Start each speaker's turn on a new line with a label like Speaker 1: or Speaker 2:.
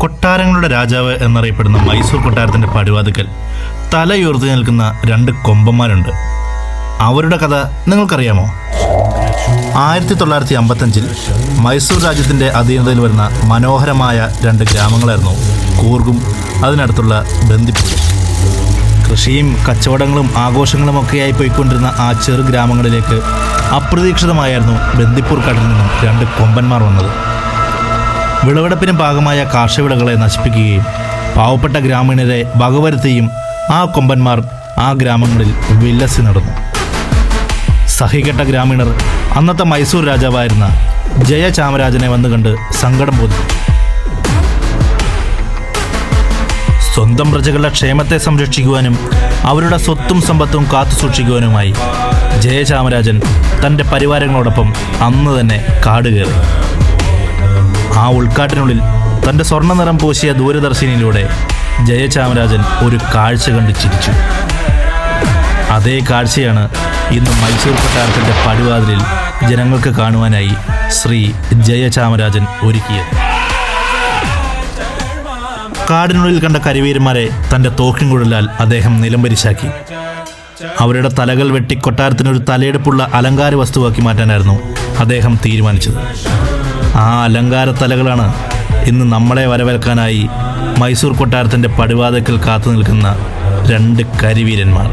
Speaker 1: കൊട്ടാരങ്ങളുടെ രാജാവ് എന്നറിയപ്പെടുന്ന മൈസൂർ കൊട്ടാരത്തിൻ്റെ പടിവാതിക്കൽ തലയുയർത്തി നിൽക്കുന്ന രണ്ട് കൊമ്പന്മാരുണ്ട്. അവരുടെ കഥ നിങ്ങൾക്കറിയാമോ? 1955 മൈസൂർ രാജ്യത്തിൻ്റെ അധീനതയിൽ വരുന്ന മനോഹരമായ രണ്ട് ഗ്രാമങ്ങളായിരുന്നു കൂർഗും അതിനടുത്തുള്ള ബന്ദിപ്പൂർ. കൃഷിയും കച്ചവടങ്ങളും ആഘോഷങ്ങളുമൊക്കെയായി പോയിക്കൊണ്ടിരുന്ന ആ ചെറു ഗ്രാമങ്ങളിലേക്ക് അപ്രതീക്ഷിതമായിരുന്നു ബന്ദിപ്പൂർ കാട്ടിൽ നിന്നും രണ്ട് കൊമ്പന്മാർ വന്നത്. വിളവെടുപ്പിന് പാകമായ കാർഷികവിളകളെ നശിപ്പിക്കുകയും പാവപ്പെട്ട ഗ്രാമീണരെ വകവരുത്തിയും ആ കൊമ്പന്മാർ ആ ഗ്രാമങ്ങളിൽ വില്ലസി നടന്നു. സഹികെട്ട ഗ്രാമീണർ അന്നത്തെ മൈസൂർ രാജാവായിരുന്ന ജയചാമരാജനെ വന്നു കണ്ട് സങ്കടം ബോധിച്ചു. സ്വന്തം പ്രജകളുടെ ക്ഷേമത്തെ സംരക്ഷിക്കുവാനും അവരുടെ സ്വത്തും സമ്പത്തും കാത്തു സൂക്ഷിക്കുവാനുമായി ജയചാമരാജൻ തൻ്റെ പരിവാരങ്ങളോടൊപ്പം അന്ന് തന്നെ കാട് കയറി. ആ ഉൾക്കാട്ടിനുള്ളിൽ തൻ്റെ സ്വർണ്ണ നിറം പൂശിയ ദൂരദർശിനിയിലൂടെ ജയചാമരാജൻ ഒരു കാഴ്ച കണ്ട് ചിരിച്ചു. അതേ കാഴ്ചയാണ് ഇന്ന് മൈസൂർ കൊട്ടാരത്തിൻ്റെ പടിവാതിലിൽ ജനങ്ങൾക്ക് കാണുവാനായി ശ്രീ ജയചാമരാജൻ ഒരുക്കിയത്. കാടിനുള്ളിൽ കണ്ട കരിവീരന്മാരെ തൻ്റെ തോക്കിൻകുഴലാൽ അദ്ദേഹം നിലംപരിശാക്കി. അവരുടെ തലകൾ വെട്ടി കൊട്ടാരത്തിനൊരു തലയെടുപ്പുള്ള അലങ്കാര വസ്തുവാക്കി മാറ്റാനായിരുന്നു അദ്ദേഹം തീരുമാനിച്ചത്. ആ അലങ്കാര തലകളാണ് ഇന്ന് നമ്മളെ വരവേൽക്കാനായി മൈസൂർ കൊട്ടാരത്തിൻ്റെ പടിവാതിൽക്കൽ കാത്തു നിൽക്കുന്ന രണ്ട് കരിവീരന്മാർ.